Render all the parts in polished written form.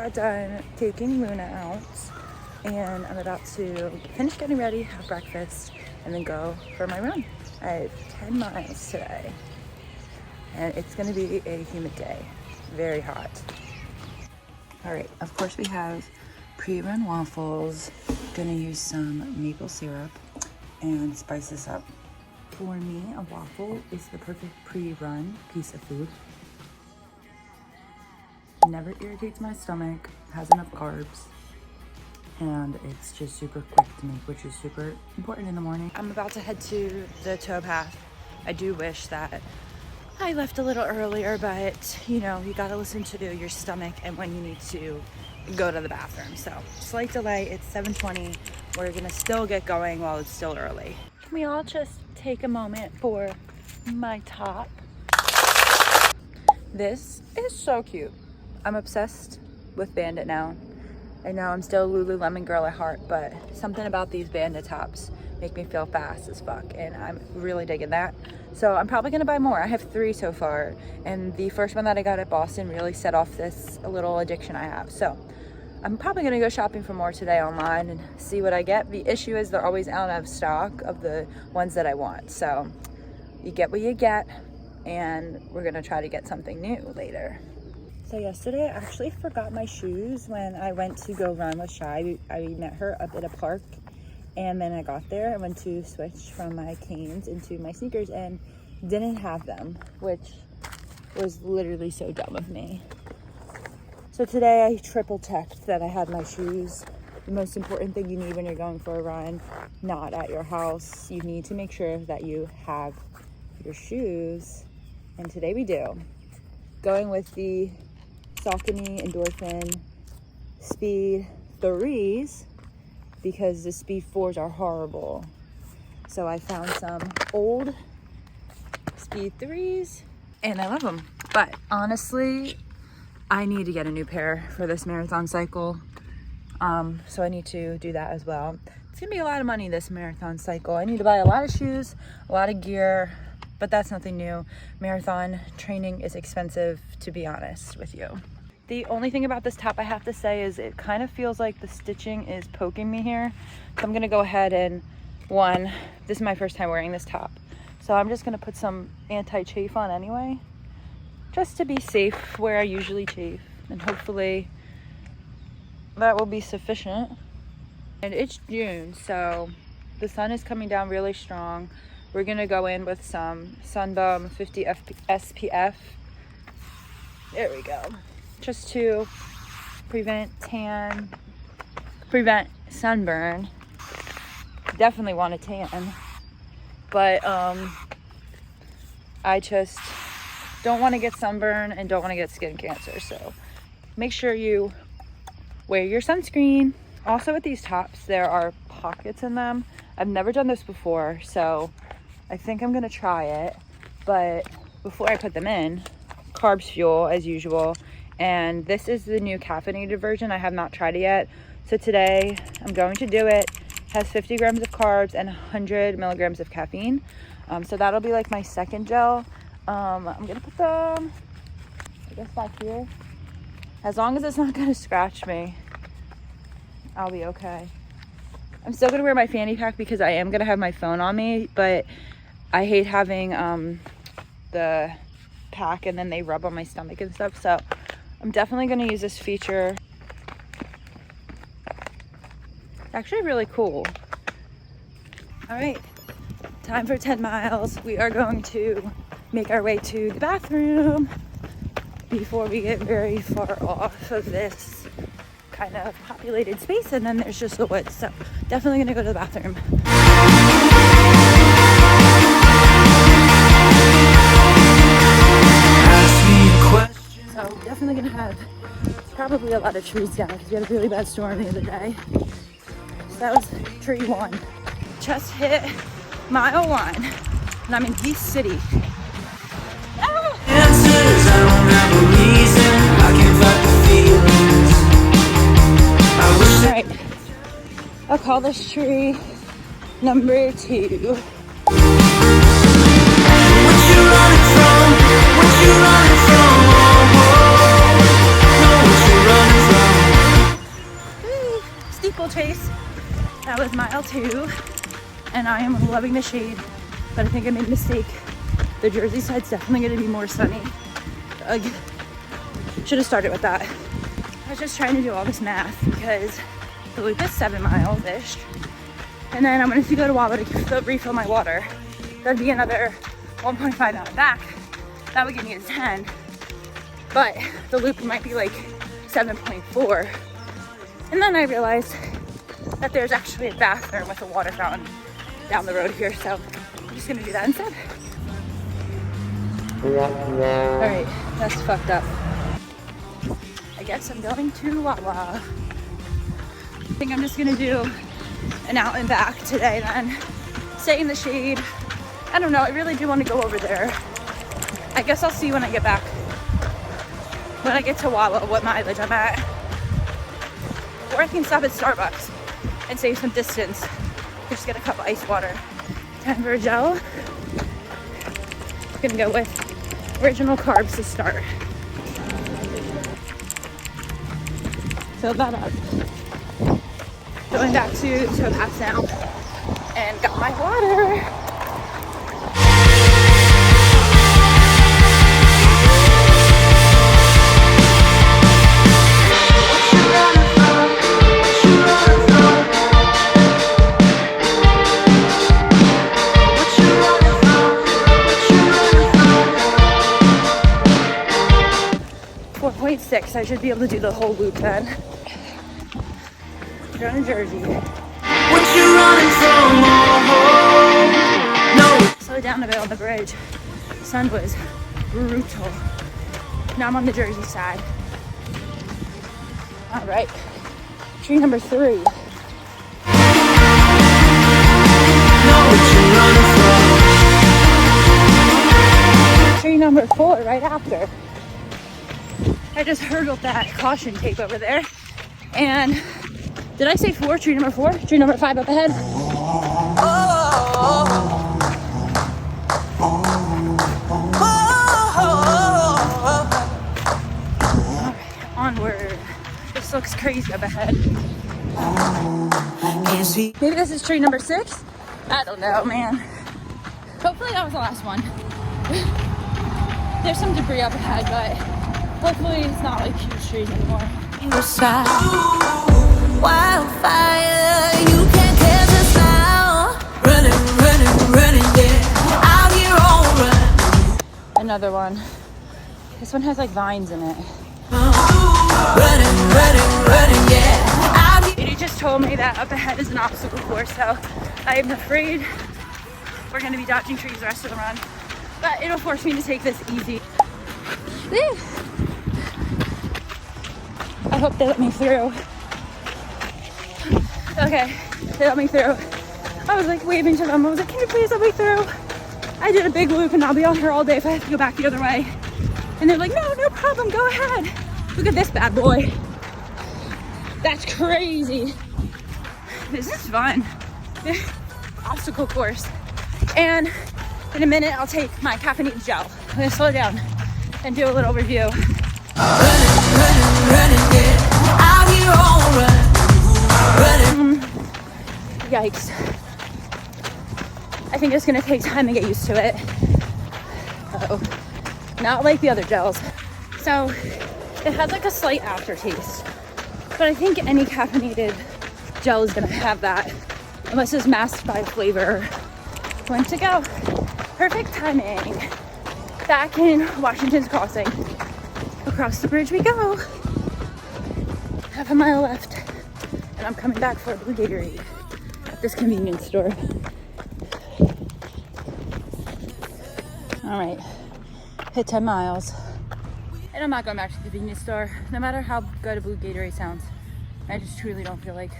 got done taking Luna out, and I'm about to finish getting ready, have breakfast, and then go for my run. I have 10 miles today, and it's gonna be a humid day, very hot. All right, of course we have pre-run waffles. Gonna use some maple syrup and spice this up. For me, a waffle is the perfect pre-run piece of food. Never irritates my stomach, has enough carbs, and it's just super quick to make, which is super important in the morning. I'm about to head to the towpath. I do wish that I left a little earlier, but you know, you gotta listen to your stomach and when you need to go to the bathroom. So slight delay, it's 7:20. We're gonna still get going while it's still early. Can we all just take a moment for my top? This is so cute. I'm obsessed with Bandit now. I know I'm still a Lululemon girl at heart, but something about these Bandit tops make me feel fast as fuck, and I'm really digging that. So I'm probably gonna buy more. I have 3 so far, and the first one that I got at Boston really set off this little addiction I have. So I'm probably gonna go shopping for more today online and see what I get. The issue is they're always out of stock of the ones that I want. So you get what you get, and we're gonna try to get something new later. So yesterday I actually forgot my shoes when I went to go run with Shy. I met her up at a park, and then I got there. I went to switch from my Canes into my sneakers and didn't have them, which was literally so dumb of me. So today I triple checked that I had my shoes. The most important thing you need when you're going for a run, not at your house. You need to make sure that you have your shoes, and today we do. Going with the Saucony Endorphin Speed 3s because the Speed 4s are horrible. So I found some old Speed 3s and I love them. But honestly, I need to get a new pair for this marathon cycle. So I need to do that as well. It's gonna be a lot of money this marathon cycle. I need to buy a lot of shoes, a lot of gear, but that's nothing new. Marathon training is expensive, to be honest with you. The only thing about this top I have to say is it kind of feels like the stitching is poking me here. So I'm gonna go ahead and, this is my first time wearing this top. So I'm just gonna put some anti-chafe on anyway, just to be safe where I usually chafe. And hopefully that will be sufficient. And it's June, so the sun is coming down really strong. We're gonna go in with some Sunbum 50 SPF. There we go. Just to prevent sunburn. Definitely want a tan, but I just don't want to get sunburn and don't want to get skin cancer. So make sure you wear your sunscreen. Also with these tops, there are pockets in them. I've never done this before, so I think I'm gonna try it. But before I put them in, Carbs Fuel as usual. And this is the new caffeinated version. I have not tried it yet. So today I'm going to do it. Has 50 grams of carbs and 100 milligrams of caffeine. So that'll be like my second gel. I'm gonna put them, I guess, back here. As long as it's not gonna scratch me, I'll be okay. I'm still gonna wear my fanny pack because I am gonna have my phone on me, but I hate having the pack and then they rub on my stomach and stuff. So I'm definitely gonna use this feature. It's actually really cool. All right, time for 10 miles. We are going to make our way to the bathroom before we get very far off of this kind of populated space, and then there's just the woods. So definitely gonna go to the bathroom. So definitely gonna have probably a lot of trees down because we had a really bad storm the other day. So that was tree 1. Just hit mile 1 and I'm in East City. Alright, I'll call this tree number 2. What you running from? 2 and I am loving the shade, but I think I made a mistake. The Jersey side's definitely going to be more sunny. Should have started with that. I was just trying to do all this math because the loop is 7 miles-ish. And then I'm going to go to Wawa to refill my water. That'd be another 1.5 mile back. That would get me to 10. But the loop might be like 7.4. And then I realized that there's actually a bathroom with a water fountain down the road here. So I'm just going to do that instead. Alright, that's fucked up. I guess I'm going to Wawa. I think I'm just gonna do an out and back today then. Stay in the shade. I don't know, I really do want to go over there. I guess I'll see when I get back. When I get to Wawa, what mileage I'm at. Or I can stop at Starbucks and save some distance. Just get a cup of ice water. Time for a gel. I'm gonna go with original carbs to start. Fill that up. Going back to Topaz now and got my water. I should be able to do the whole loop then. Down in Jersey. What you running from? No. Slowed down a bit on the bridge. The sun was brutal. Now I'm on the Jersey side. All right, tree number 3. Tree number 4 right after. I just hurdled that caution tape over there. And did I say 4? Tree number 4? Tree number 5 up ahead? Alright, onward. This looks crazy up ahead. Maybe this is tree number 6? I don't know, man. Hopefully that was the last one. There's some debris up ahead, but hopefully it's not like huge trees anymore. Wildfire, you can't catch us now. Running, yeah. Out here on run. Another one. This one has like vines in it. Running, yeah. He just told me that up ahead is an obstacle course, so I am afraid we're gonna be dodging trees the rest of the run. But it'll force me to take this easy. I hope they let me through. Okay, they let me through. I was like waving to them. I was like, can you please let me through? I did a big loop and I'll be on here all day if I have to go back the other way. And they're like, no problem, go ahead. Look at this bad boy. That's crazy. This is fun. Obstacle course. And in a minute, I'll take my caffeinated gel. I'm gonna slow down and do a little review. Running, yeah. Out here on run. Yikes. I think it's gonna take time to get used to it. Uh-oh. Not like the other gels. So it has like a slight aftertaste, but I think any caffeinated gel is gonna have that, unless it's masked by flavor. Going to go. Perfect timing. Back in Washington's Crossing. Across the bridge we go. Half a mile left. And I'm coming back for a blue Gatorade at this convenience store. All right, hit 10 miles. And I'm not going back to the convenience store, no matter how good a blue Gatorade sounds. I just truly don't feel like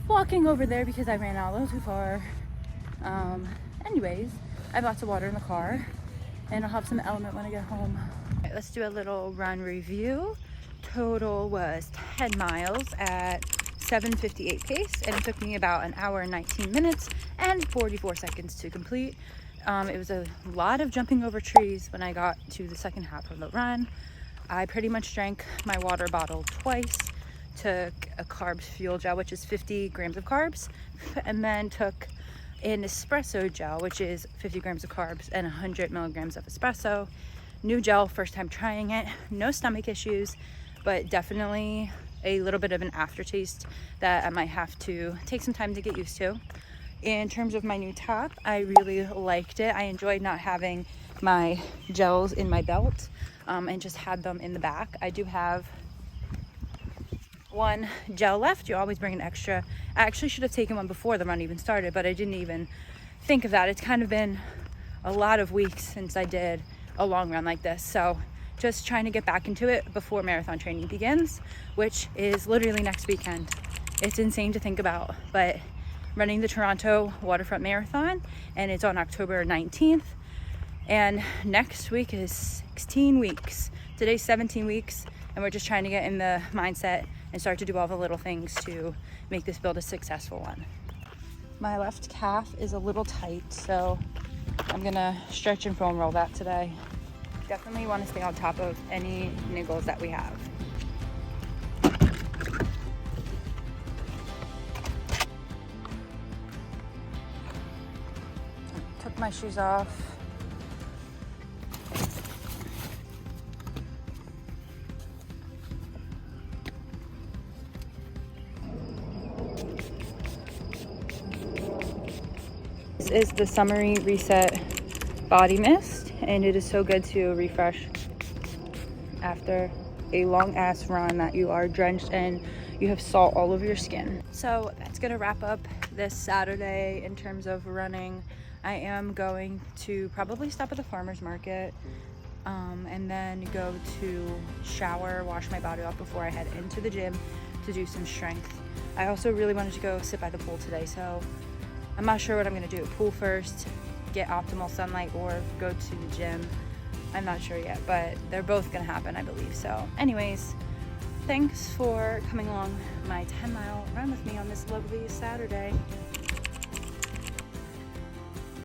walking over there because I ran out a little too far. Anyways, I have lots of water in the car and I'll have some Element when I get home. All right, let's do a little run review. Total was 10 miles at 7:58 pace, and it took me about an hour and 19 minutes and 44 seconds to complete. It was a lot of jumping over trees when I got to the second half of the run. I pretty much drank my water bottle twice took a carbs fuel gel, which is 50 grams of carbs, and then took an espresso gel, which is 50 grams of carbs and 100 milligrams of espresso. New gel, first time trying it, no stomach issues, but definitely a little bit of an aftertaste that I might have to take some time to get used to. In terms of my new top, I really liked it. I enjoyed not having my gels in my belt and just had them in the back. I do have one gel left. You always bring an extra. I actually should have taken one before the run even started, but I didn't even think of that. It's kind of been a lot of weeks since I did a long run like this, so just trying to get back into it before marathon training begins, which is literally next weekend. It's insane to think about, but running the Toronto Waterfront Marathon, and it's on October 19th, and next week is 16 weeks. Today's 17 weeks, and we're just trying to get in the mindset and start to do all the little things to make this build a successful one. My left calf is a little tight, so I'm gonna stretch and foam roll that today. Definitely want to stay on top of any niggles that we have. Took my shoes off. This is the Summery Reset Body Mist, and it is so good to refresh after a long ass run that you are drenched and you have salt all over your skin. So that's gonna wrap up this Saturday in terms of running. I am going to probably stop at the farmer's market and then go to shower, wash my body off before I head into the gym to do some strength. I also really wanted to go sit by the pool today, so I'm not sure what I'm gonna do. Pool first, get optimal sunlight, or go to the gym. I'm not sure yet, but they're both gonna happen, I believe. So anyways, thanks for coming along my 10-mile run with me on this lovely Saturday.